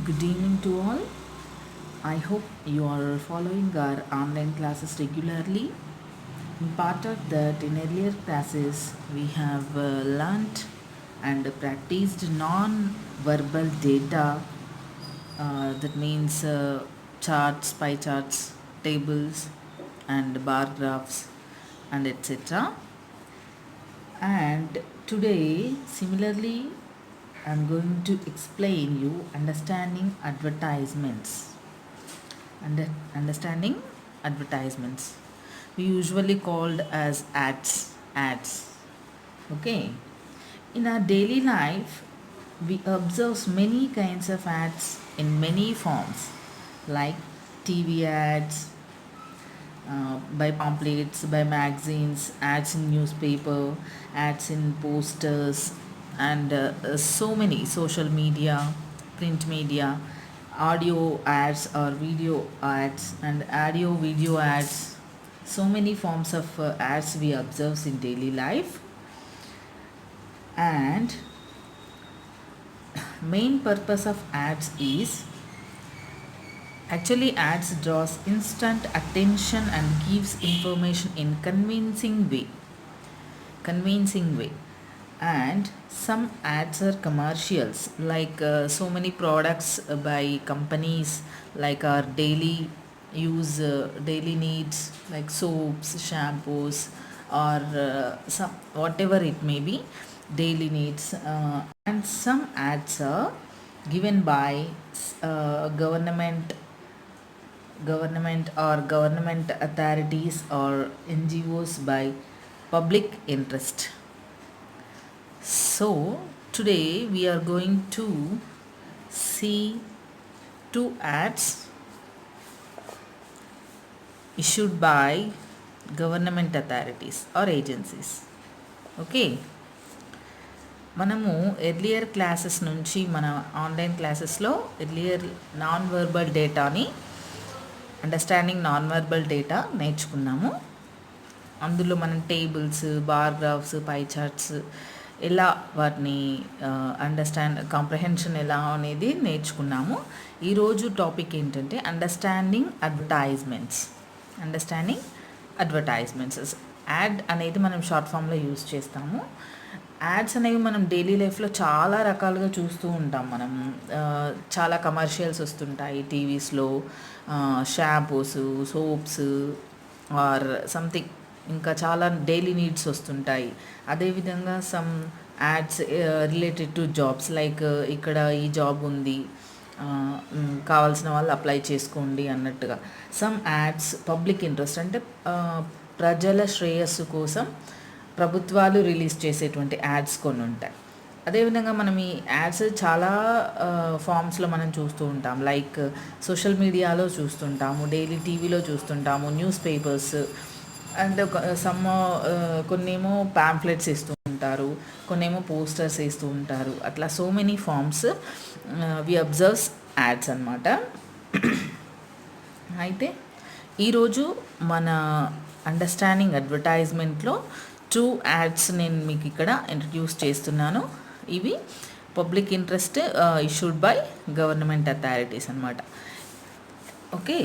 Good evening to all. I hope you are following our online classes regularly. In part of that, in earlier classes, we have learnt and practiced non-verbal data. That means charts, pie charts, tables, and bar graphs, and etc. And today, similarly, I'm going to explain you understanding advertisements. Understanding advertisements. We usually called as ads. Okay. In our daily life, we observe many kinds of ads in many forms, like TV ads, by pamphlets, by magazines, ads in newspaper, ads in posters, and so many social media, print media, audio ads or video ads, and audio video ads. So many forms of ads we observe in daily life, and main purpose of ads is actually ads draws instant attention and gives information in convincing way. And some ads are commercials, like so many products by companies, like our daily use, daily needs, like soaps, shampoos, or some whatever it may be, daily needs. And some ads are given by government or government authorities or NGOs by public interest. So today we are going to see two ads issued by government authorities or agencies. Okay. మనము earlier classes నుంచి మన online క్లాసెస్లో earlier non verbal డేటాని understanding non verbal data నేర్చుకున్నాము. అందులో మనం tables, bar graphs, పై charts ఎలా వాటిని కాంప్రహెన్షన్ ఎలా అనేది నేర్చుకున్నాము. ఈరోజు టాపిక్ ఏంటంటే అండర్స్టాండింగ్ అడ్వర్టైజ్మెంట్స్. యాడ్ అనేది మనం షార్ట్ ఫామ్లో యూజ్ చేస్తాము. యాడ్స్ అనేవి మనం డైలీ లైఫ్లో చాలా రకాలుగా చూస్తూ ఉంటాం. మనం చాలా కమర్షియల్స్ వస్తుంటాయి టీవీస్లో, షాంపూస్, సోప్స్ ఆర్ సంథింగ్, ఇంకా చాలా డైలీ నీడ్స్ వస్తుంటాయి. అదేవిధంగా some ads related to jobs, like ఇక్కడ ఈ జాబ్ ఉంది, కావాల్సిన వాళ్ళు అప్లై చేసుకోండి అన్నట్టుగా. సమ్ యాడ్స్ పబ్లిక్ ఇంట్రెస్ట్, అంటే ప్రజల శ్రేయస్సు కోసం ప్రభుత్వాలు రిలీజ్ చేసేటువంటి యాడ్స్ కొన్ని ఉంటాయి. అదేవిధంగా మనం ఈ యాడ్స్ చాలా ఫామ్స్లో మనం చూస్తూ ఉంటాం, లైక్ సోషల్ మీడియాలో చూస్తుంటాము, డైలీ టీవీలో చూస్తుంటాము, న్యూస్ పేపర్స్, అండ్ కొన్నేమో ప్యాంఫ్లెట్స్ ఇస్తూ ఉంటారు, కొన్నేమో పోస్టర్స్ వేస్తూ ఉంటారు. అట్లా సో మెనీ ఫామ్స్ వి అబ్జర్వ్స్ యాడ్స్ అన్నమాట. అయితే ఈరోజు మన అండర్స్టాండింగ్ అడ్వర్టైజ్మెంట్లో టూ యాడ్స్ నేను మీకు ఇక్కడ ఇంట్రడ్యూస్ చేస్తున్నాను. ఇవి public interest issued by government authorities అన్నమాట. ఓకే,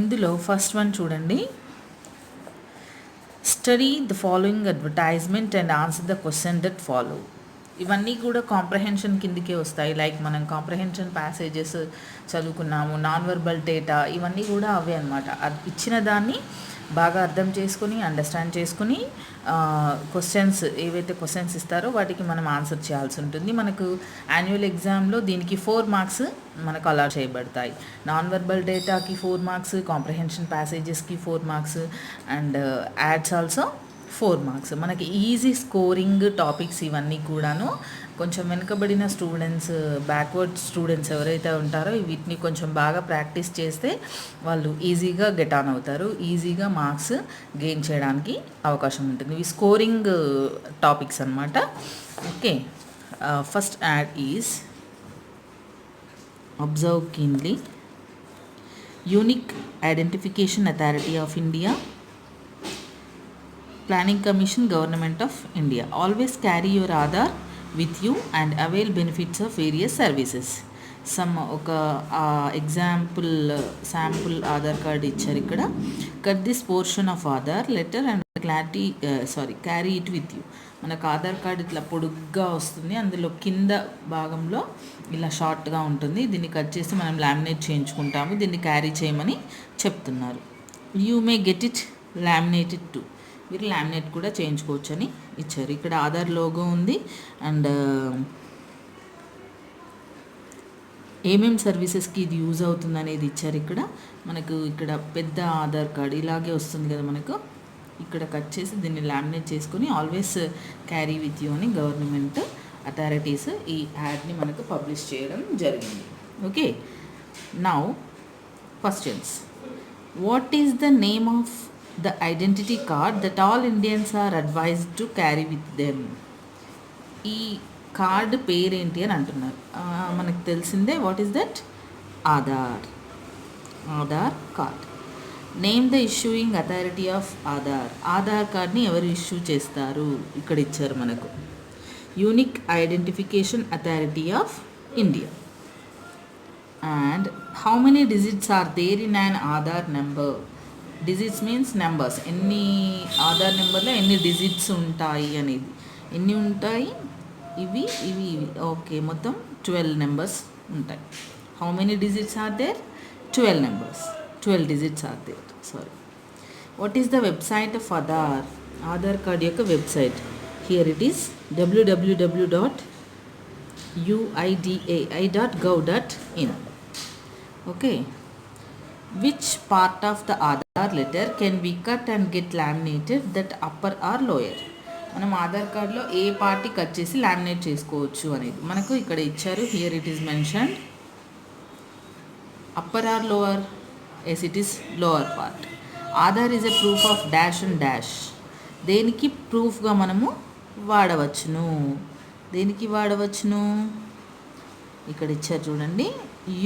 ఇందులో ఫస్ట్ వన్ చూడండి. Study the following advertisement and answer the question that follow. ఇవన్నీ కూడా కాంప్రహెన్షన్ కిందకే వస్తాయి. లైక్ మనం కాంప్రహెన్షన్ ప్యాసేజెస్ చదువుకున్నాము, నాన్ వర్బల్ డేటా, ఇవన్నీ కూడా అవే అనమాట. ఇచ్చిన దాన్ని బాగా అర్థం చేసుకొని, అండర్స్టాండ్ చేసుకుని, క్వశ్చన్స్ ఏవైతే క్వశ్చన్స్ ఇస్తారో వాటికి మనం ఆన్సర్ చేయాల్సి ఉంటుంది. మనకు యాన్యువల్ ఎగ్జామ్లో దీనికి 4 మార్క్స్ మనకు అలాట్ చేయబడతాయి. నాన్ వర్బల్ డేటాకి 4 మార్క్స్, కాంప్రహెన్షన్ ప్యాసేజెస్కి 4 marks, and ads also 4 marks. మనకి ఈజీ స్కోరింగ్ టాపిక్స్ ఇవన్నీ కూడాను. కొంచెం వెనుకబడిన స్టూడెంట్స్, బ్యాక్వర్డ్ స్టూడెంట్స్ ఎవరైతే ఉంటారో వీటిని కొంచెం బాగా ప్రాక్టీస్ చేస్తే వాళ్ళు ఈజీగా గెట్ ఆన్ అవుతారు, ఈజీగా మార్క్స్ గెయిన్ చేయడానికి అవకాశం ఉంటుంది. ఇవి స్కోరింగ్ టాపిక్స్ అన్నమాట. Okay, first add is observe keenly. Unique identification authority of India, Planning Commission, Government of India. Always carry your Aadhaar with you and avail benefits of various services. ఒక example sample Aadhaar card ఇచ్చారు ఇక్కడ. Cut this portion of Aadhaar letter and carry it with you. మనకు Aadhaar card ఇట్లా పొడుగ్గా వస్తుంది, అందులో కింద భాగంలో ఇలా షార్ట్గా ఉంటుంది. దీన్ని కట్ చేసి మనం లామినేట్ చేయించుకుంటాము. దీన్ని క్యారీ చేయమని చెప్తున్నారు. You may get it laminated to. మీరు లామినేట్ కూడా చేయించుకోవచ్చు అని ఇచ్చారు. ఇక్కడ ఆధార్ లోగో ఉంది అండ్ ఏమేమి సర్వీసెస్కి ఇది యూజ్ అవుతుంది అనేది ఇచ్చారు. ఇక్కడ పెద్ద ఆధార్ కార్డ్ ఇలాగే వస్తుంది కదా మనకు. ఇక్కడ కట్ చేసి దీన్ని లామినేట్ చేసుకొని ఆల్వేస్ క్యారీ విత్ యూ అని గవర్నమెంట్ అథారిటీస్ ఈ యాడ్ని మనకు పబ్లిష్ చేయడం జరిగింది. Okay, now questions. What is the name of the identity card that all Indians are advised to carry with them? ఈ కార్డ్ పేరేంటి అని అంటున్నారు. మనకు తెలిసిందే. What is that? Aadhaar card. Name the issuing authority of Aadhaar కార్డ్ని ఎవరు ఇష్యూ చేస్తారు? ఇక్కడ ఇచ్చారు మనకు. Unique identification authority of India. And how many digits are there in an Aadhaar number? Digits means numbers. ఎన్ని ఆధార్ నెంబర్లో ఎన్ని డిజిట్స్ ఉంటాయి అనేది. ఎన్ని ఉంటాయి? ఇవి ఓకే, మొత్తం 12 నెంబర్స్ ఉంటాయి. How many digits are there? 12 numbers. 12 digits are there. Sorry. What is the website of Aadhaar card యొక్క website? Here it is www.uidai.gov.in. Okay. Which part of the Aadhaar letter can be cut and get laminated, that upper or lower? మనం ఆధార్ కార్డ్లో ఏ part cut చేసి laminate చేసుకోవచ్చు అనేది మనకు ఇక్కడ ఇచ్చారు. Here it is mentioned. Upper or lower? Yes, it is lower part. Aadhaar is a proof of dash and dash. దేనికి ప్రూఫ్గా మనము వాడవచ్చును? ఇక్కడ ఇచ్చారు చూడండి.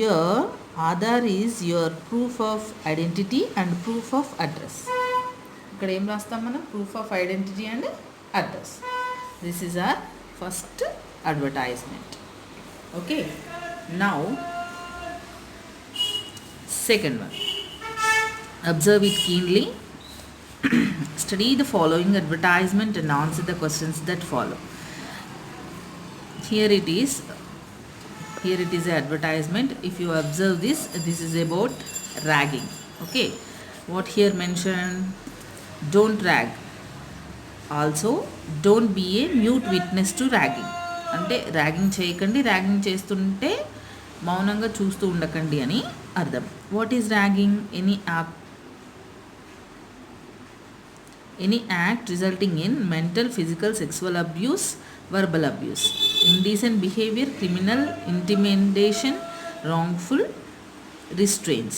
Your Aadhaar is your proof of identity and proof of address. ఇక్కడ ఏం రాస్తాం మనం? Proof of identity and address. This is our first advertisement. Okay, now second one. Observe it keenly. Study the following advertisement and answer the questions that follow. Here it is an advertisement. If you observe this is about ragging. Okay, what here mentioned? Don't rag. Also, don't be a mute witness to ragging. అంటే ragging చేయకండి, ragging చేస్తుంటే మౌనంగా చూస్తూ ఉండకండి అని అర్థం. What is ragging? Any act resulting in mental, physical, sexual abuse, verbal abuse, indecent behavior, criminal intimidation, wrongful restraints.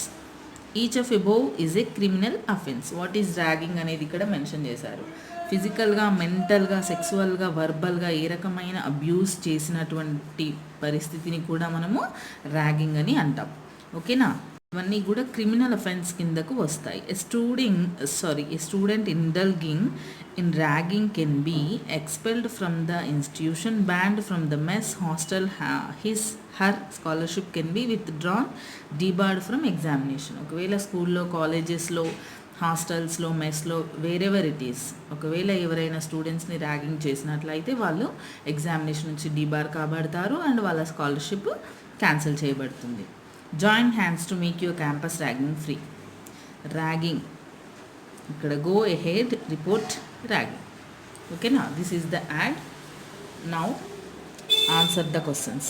Each of above is a criminal offense. What is ragging అనేది ఇక్కడ mention చేశారు. ఫిజికల్గా, మెంటల్గా, సెక్సువల్గా, వర్బల్గా ఏ రకమైన అబ్యూస్ చేసినటువంటి పరిస్థితిని కూడా మనము ర్యాగింగ్ అని అంటాం. ఓకేనా? ఇవన్నీ కూడా క్రిమినల్ అఫెన్స్ కిందకు వస్తాయి. ఏ student ఇండల్గింగ్ in ragging can be expelled from the institution, banned from the mess, hostel, her scholarship can be withdrawn, debarred from examination. ఒకవేళ స్కూల్లో, కాలేజెస్లో, హాస్టల్స్లో, మెస్లో, వేరెవర్ ఇట్ ఈస్, ఒకవేళ ఎవరైనా స్టూడెంట్స్ని ర్యాగింగ్ చేసినట్లయితే వాళ్ళు ఎగ్జామినేషన్ నుంచి డిబార్ కాబడతారు అండ్ వాళ్ళ స్కాలర్షిప్ క్యాన్సిల్ చేయబడుతుంది. Join hands to make your campus ragging free. Ragging ఇక్కడ go ahead, report ragging. Okay, now this is the ad. Now answer the questions.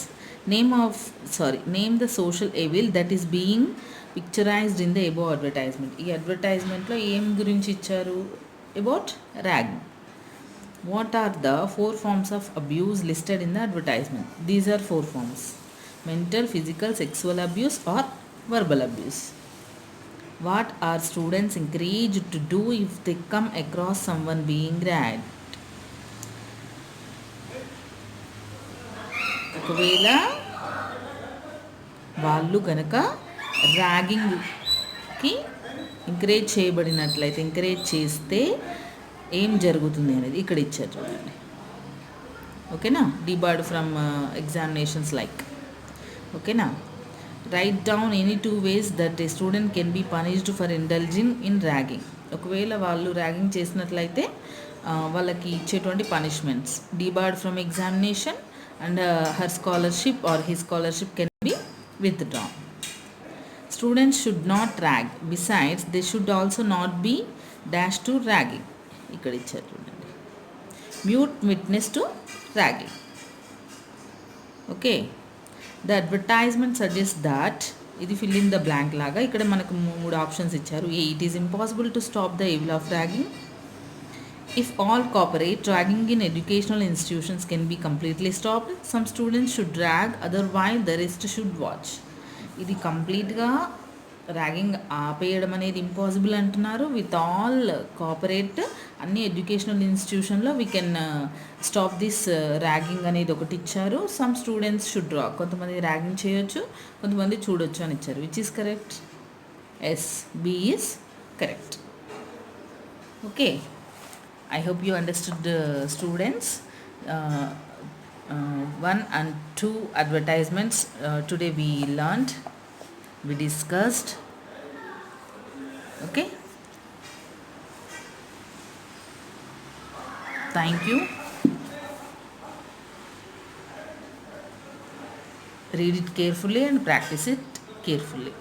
Name the social evil that is being picturized in the above advertisement. ఈ అడ్వర్టైజ్మెంట్లో ఏం గురించి ఇచ్చారు? About ragging. What are the 4 forms of abuse listed in the advertisement? These are 4 forms: mental, physical, sexual abuse or verbal abuse. What are students encouraged to do if they come across someone being ragged? ఒకవేళ వాళ్ళు కనుక ర్యాగింగ్కి encourage చేయబడినట్లయితే, encourage చేస్తే ఏం జరుగుతుంది అనేది ఇక్కడ ఇచ్చారు చూడండి. ఓకేనా? Debarred from examinations like. Okay now, write down any two ways that a student can be punished for indulging in ragging. ఒకవేళ వాళ్ళు ర్యాగింగ్ చేసినట్లయితే వాళ్ళకి ఇచ్చేటువంటి punishments debarred from examination and her scholarship or his scholarship can be withdrawn. Students should not rag, besides they should also not be dash to ragging. ఇక్కడ ఇచ్చారు చూడండి, mute witness to ragging. Okay, the advertisement suggest that, ఇది fill in the blank లాగా. ఇక్కడ మనకు 3 options ఇచ్చారు. A, it is impossible to stop the evil of ragging. If all cooperate, ragging in educational institutions can be completely stopped. Some students should rag, otherwise the rest should watch. ఇది కంప్లీట్గా ragging ఆపేయడం అనేది impossible అంటున్నారు. With all cooperate, అన్ని educational ఇన్స్టిట్యూషన్లో we can stop this ragging అనేది ఒకటి ఇచ్చారు. సమ్ స్టూడెంట్స్ షుడ్ డ్రా, కొంతమంది ర్యాగింగ్ చేయొచ్చు, కొంతమంది చూడొచ్చు అని ఇచ్చారు. Which is correct? Yes, B is correct. Okay, I hope you understood students. 1 and 2 advertisements today we learned, we discussed. Okay, thank you. Read it carefully and practice it carefully.